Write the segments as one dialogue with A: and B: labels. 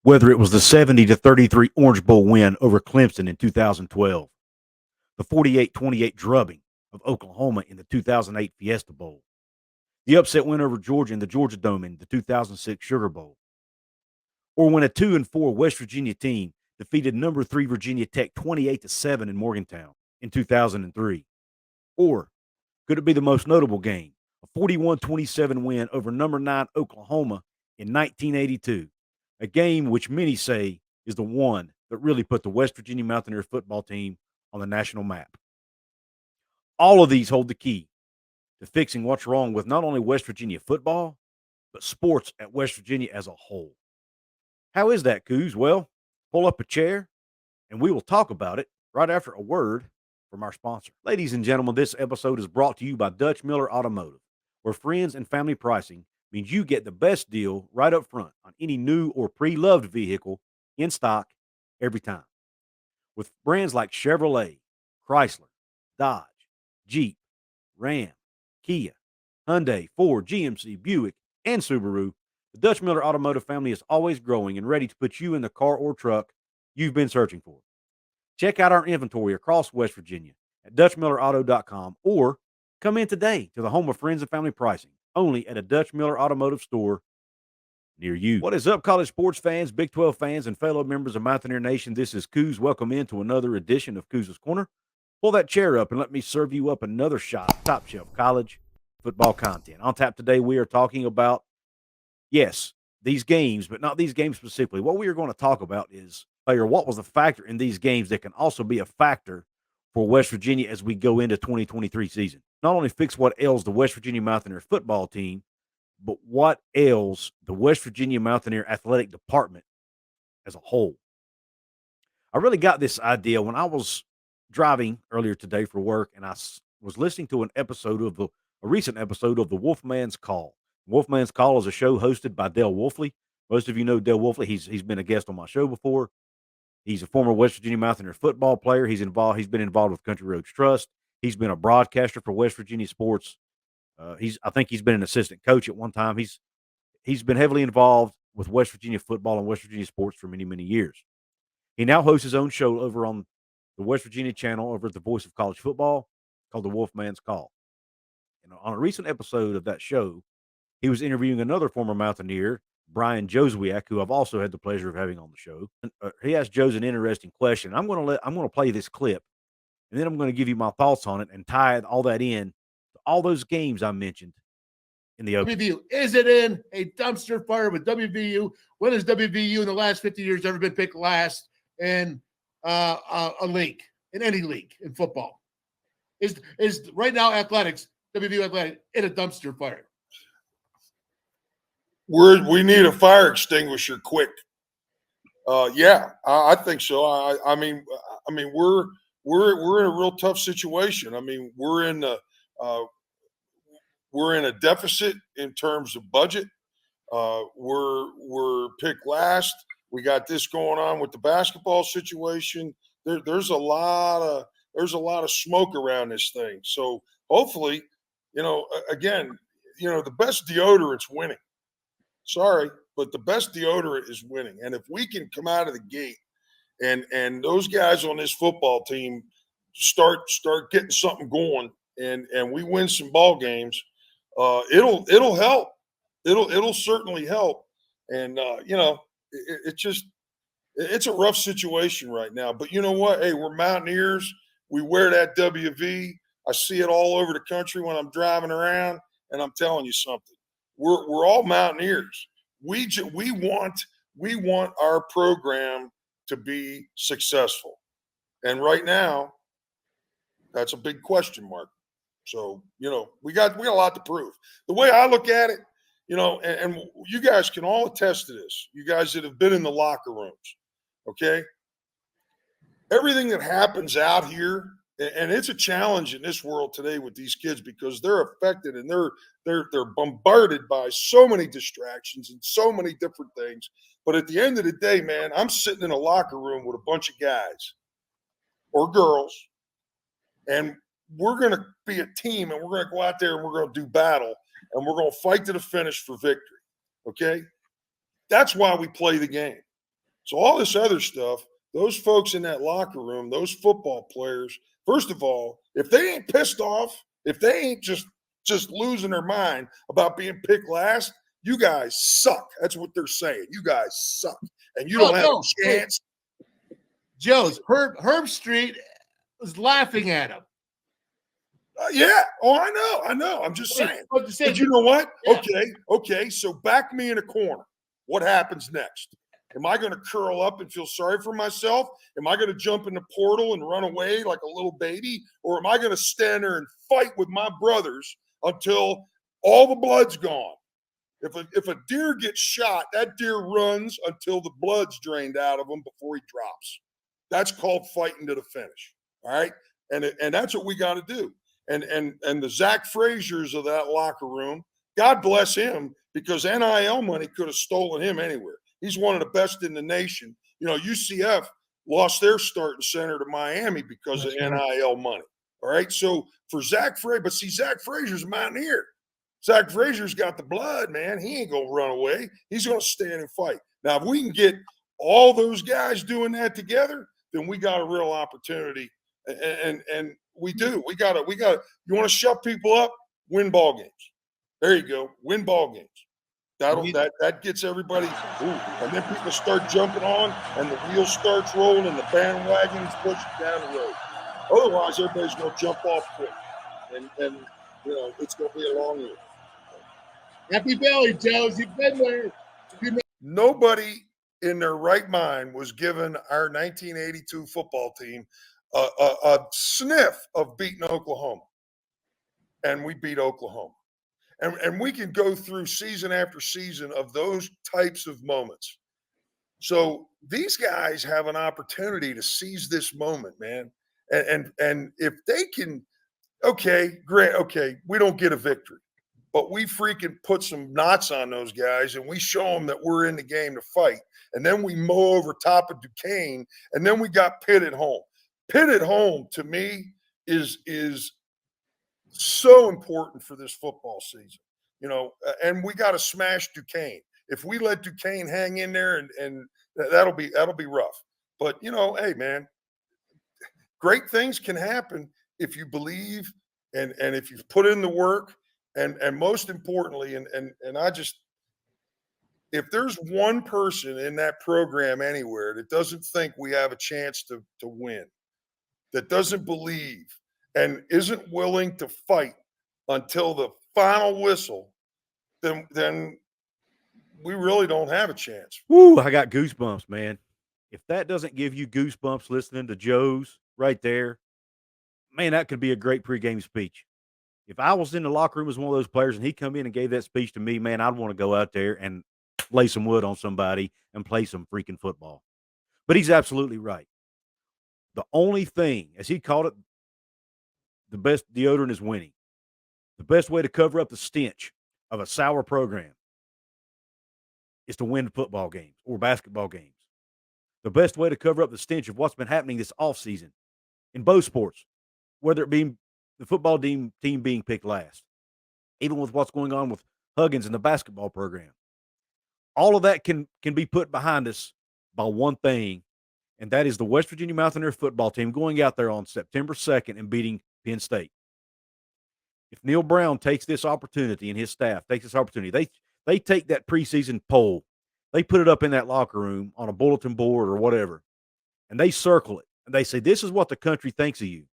A: Whether it was the 70-33 Orange Bowl win over Clemson in 2012, the 48-28 drubbing of Oklahoma in the 2008 Fiesta Bowl, the upset win over Georgia in the Georgia Dome in the 2006 Sugar Bowl, or when a 2-4 West Virginia team defeated number 3 Virginia Tech 28-7 in Morgantown in 2003, or could it be the most notable game, a 41-27 win over number 9 Oklahoma in 1982, a game which many say is the one that really put the West Virginia Mountaineer football team on the national map? All of these hold the key to fixing what's wrong with not only West Virginia football, but sports at West Virginia as a whole. How is that, Couz? Well, pull up a chair and we will talk about it right after a word from our sponsor. Ladies and gentlemen, this episode is brought to you by Dutch Miller Automotive, where friends and family pricing means you get the best deal right up front on any new or pre-loved vehicle in stock every time. With brands like Chevrolet, Chrysler, Dodge, Jeep, Ram, Kia, Hyundai, Ford, GMC, Buick, and Subaru, the Dutch Miller Automotive family is always growing and ready to put you in the car or truck you've been searching for. Check out our inventory across West Virginia at DutchMillerAuto.com or come in today to the home of friends and family pricing, only at a Dutch Miller Automotive store near you. What is up, college sports fans, Big 12 fans, and fellow members of Mountaineer Nation? This is Couz. Welcome into another edition of Couz's Corner. Pull that chair up and let me serve you up another shot of top shelf college football content. On tap today, we are talking about, yes, these games, but not these games specifically. What we are going to talk about is what was a factor in these games that can also be a factor for West Virginia as we go into 2023 season. Not only fix what ails the West Virginia Mountaineer football team, but what ails the West Virginia Mountaineer athletic department as a whole. I really got this idea when I was driving earlier today for work, and I was listening to a recent episode of the Wolfman's Call. Wolfman's Call is a show hosted by Dale Wolfley. Most of you know Dale Wolfley. He's been a guest on my show before. He's a former West Virginia Mountaineer football player. He's been involved with Country Roads Trust. He's been a broadcaster for West Virginia sports. I think he's been an assistant coach at one time. He's been heavily involved with West Virginia football and West Virginia sports for many, many years. He now hosts his own show over on the West Virginia channel over at the Voice of College Football called the Wolfman's Call. And on a recent episode of that show, he was interviewing another former Mountaineer, Brian Jozwiak, who I've also had the pleasure of having on the show. He asked Joe's an interesting question. I'm going to play this clip, and then I'm going to give you my thoughts on it and tie all that in to all those games I mentioned in the open.
B: WVU, is it in a dumpster fire with WVU? When has WVU in the last 50 years ever been picked last in a league, in any league in football? Is right now athletics, WVU athletics, in a dumpster fire?
C: We need a fire extinguisher quick. Yeah, I think so. I mean, we're in a real tough situation. I mean, we're in a deficit in terms of budget. We're picked last. We got this going on with the basketball situation. There's a lot of smoke around this thing. So hopefully, again, the best deodorant's winning. Sorry, but the best deodorant is winning. And if we can come out of the gate and those guys on this football team start getting something going and we win some ball games, it'll help. It'll certainly help. And it's a rough situation right now. But you know what? Hey, we're Mountaineers. We wear that WV. I see it all over the country when I'm driving around, and I'm telling you something. We're all Mountaineers. We want our program to be successful, and right now, that's a big question mark. So we got a lot to prove. The way I look at it, and you guys can all attest to this. You guys that have been in the locker rooms, okay? Everything that happens out here. And it's a challenge in this world today with these kids because they're affected and they're bombarded by so many distractions and so many different things. But at the end of the day, man, I'm sitting in a locker room with a bunch of guys or girls, and we're going to be a team, and we're going to go out there and we're going to do battle, and we're going to fight to the finish for victory, okay? That's why we play the game. So all this other stuff, those folks in that locker room, those football players, first of all, if they ain't pissed off, if they ain't just losing their mind about being picked last, you guys suck. That's what they're saying. You guys suck. And you don't have a chance.
B: Joe's Herb Street was laughing at him.
C: Yeah. Oh, I know. I'm just saying. But you know what? Yeah. Okay. So back me in a corner. What happens next? Am I going to curl up and feel sorry for myself? Am I going to jump in the portal and run away like a little baby? Or am I going to stand there and fight with my brothers until all the blood's gone? If a deer gets shot, that deer runs until the blood's drained out of him before he drops. That's called fighting to the finish. All right. And that's what we got to do. And the Zach Frazier's of that locker room, God bless him, because NIL money could have stolen him anywhere. He's one of the best in the nation. You know, UCF lost their starting center to Miami because of NIL money. All right. So for Zach Frazier, but see, Zach Frazier's a Mountaineer. Zach Frazier's got the blood, man. He ain't going to run away. He's going to stand and fight. Now, if we can get all those guys doing that together, then we got a real opportunity. And we do. We got to. You want to shut people up? Win ball games. There you go. Win ball games. That gets everybody. Ooh, and then people start jumping on, and the wheel starts rolling, and the bandwagon's pushing down the road. Otherwise, everybody's going to jump off quick, and you know it's going to be a long year.
B: Happy Valley, Joes. You've been there.
C: Nobody in their right mind was given our 1982 football team a sniff of beating Oklahoma, and we beat Oklahoma. And we can go through season after season of those types of moments. So these guys have an opportunity to seize this moment, man. And if they can, okay, great, okay, we don't get a victory, but we freaking put some knots on those guys and we show them that we're in the game to fight. And then we mow over top of Duquesne, and then we got Pitt at home. Pitt at home, to me, is so important for this football season, you know, and we got to smash Duquesne. If we let Duquesne hang in there, and that'll be rough. But, you know, hey, man, great things can happen if you believe and if you put in the work, and most importantly, and I just, if there's one person in that program anywhere that doesn't think we have a chance to win, that doesn't believe and isn't willing to fight until the final whistle, then we really don't have a chance.
A: Woo, I got goosebumps, man. If that doesn't give you goosebumps listening to Joe's right there, man, that could be a great pregame speech. If I was in the locker room as one of those players and he come in and gave that speech to me, man, I'd want to go out there and lay some wood on somebody and play some freaking football. But he's absolutely right. The only thing, as he called it, the best deodorant is winning. The best way to cover up the stench of a sour program is to win football games or basketball games. The best way to cover up the stench of what's been happening this offseason in both sports, whether it be the football team being picked last, even with what's going on with Huggins and the basketball program. All of that can be put behind us by one thing, and that is the West Virginia Mountaineer football team going out there on September 2nd and beating Penn State. If Neal Brown takes this opportunity and his staff takes this opportunity, they take that preseason poll, they put it up in that locker room on a bulletin board or whatever, and they circle it, and they say, this is what the country thinks of you.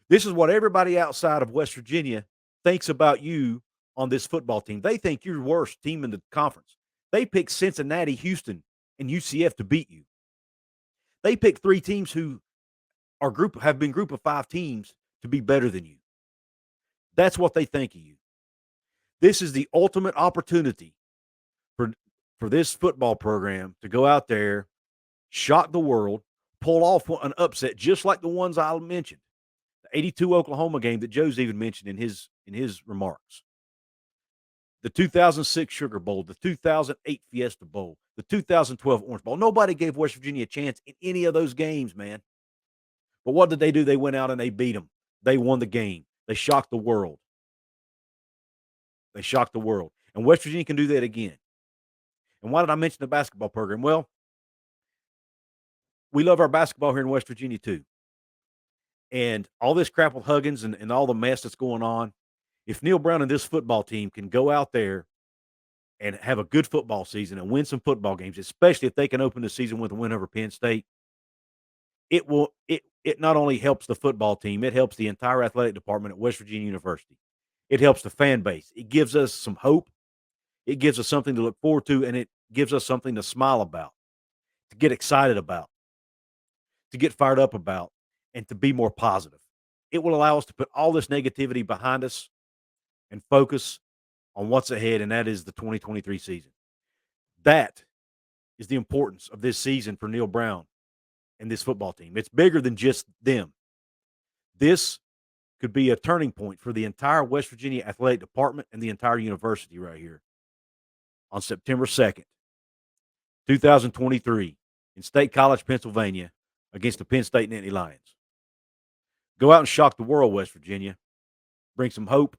A: This is what everybody outside of West Virginia thinks about you on this football team. They think you're the worst team in the conference. They picked Cincinnati, Houston, and UCF to beat you. They picked three teams who have been group of five teams to be better than you. That's what they think of you. This is the ultimate opportunity for this football program to go out there, shock the world, pull off an upset just like the ones I mentioned. The 82 Oklahoma game that Joe's even mentioned in his remarks. The 2006 Sugar Bowl, the 2008 Fiesta Bowl, the 2012 Orange Bowl. Nobody gave West Virginia a chance in any of those games, man. But what did they do? They went out and they beat them. They won the game. They shocked the world. They shocked the world. And West Virginia can do that again. And why did I mention the basketball program? Well, we love our basketball here in West Virginia too. And all this crap with Huggins and all the mess that's going on, if Neal Brown and this football team can go out there and have a good football season and win some football games, especially if they can open the season with a win over Penn State, it not only helps the football team, it helps the entire athletic department at West Virginia University. It helps the fan base. It gives us some hope. It gives us something to look forward to, and it gives us something to smile about, to get excited about, to get fired up about, and to be more positive. It will allow us to put all this negativity behind us and focus on what's ahead, and that is the 2023 season. That is the importance of this season for Neal Brown and this football team. It's bigger than just them. This could be a turning point for the entire West Virginia athletic department and the entire university right here on September 2nd, 2023 in State College, Pennsylvania against the Penn State Nittany Lions. Go out and shock the world, West Virginia. Bring some hope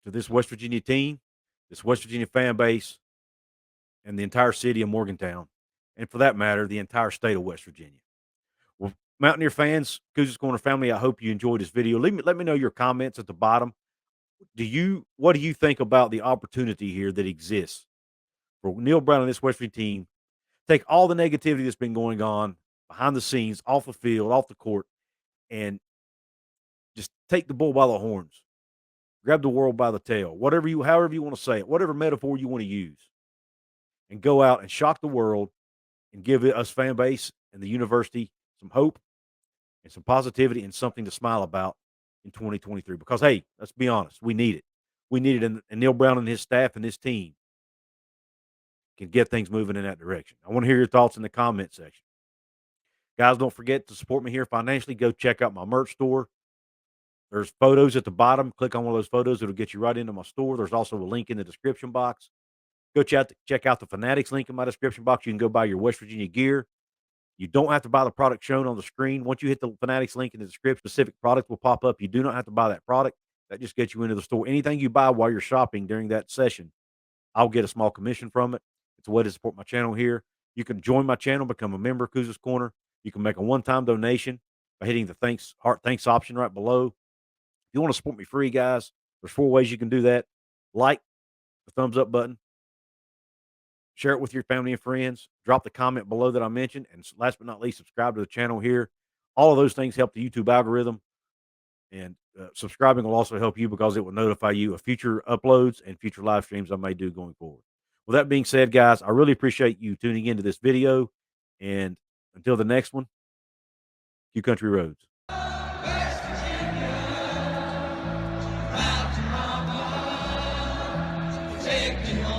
A: to this West Virginia team, this West Virginia fan base, and the entire city of Morgantown, and for that matter, the entire state of West Virginia. Well, Mountaineer fans, Couz's Corner family, I hope you enjoyed this video. Let me know your comments at the bottom. What do you think about the opportunity here that exists for Neal Brown and this West Virginia team? Take all the negativity that's been going on behind the scenes, off the field, off the court, and just take the bull by the horns. Grab the world by the tail. However you want to say it, whatever metaphor you want to use, and go out and shock the world and give us fan base and the university some hope and some positivity and something to smile about in 2023. Because, hey, let's be honest, we need it. We need it, and Neal Brown and his staff and his team can get things moving in that direction. I want to hear your thoughts in the comment section. Guys, don't forget to support me here financially. Go check out my merch store. There's photos at the bottom. Click on one of those photos. It'll get you right into my store. There's also a link in the description box. Go check out the Fanatics link in my description box. You can go buy your West Virginia gear. You don't have to buy the product shown on the screen. Once you hit the Fanatics link in the description, specific product will pop up. You do not have to buy that product. That just gets you into the store. Anything you buy while you're shopping during that session, I'll get a small commission from it. It's a way to support my channel here. You can join my channel, become a member of Couz's Corner. You can make a one-time donation by hitting the heart thanks option right below. If you want to support me free, guys, there's 4 ways you can do that. Like the thumbs up button. Share it with your family and friends. Drop the comment below that I mentioned. And last but not least, subscribe to the channel here. All of those things help the YouTube algorithm. And subscribing will also help you because it will notify you of future uploads and future live streams I may do going forward. With that being said, guys, I really appreciate you tuning into this video. And until the next one, Q Country Roads.
D: West Virginia, Mountain Mama, take me home.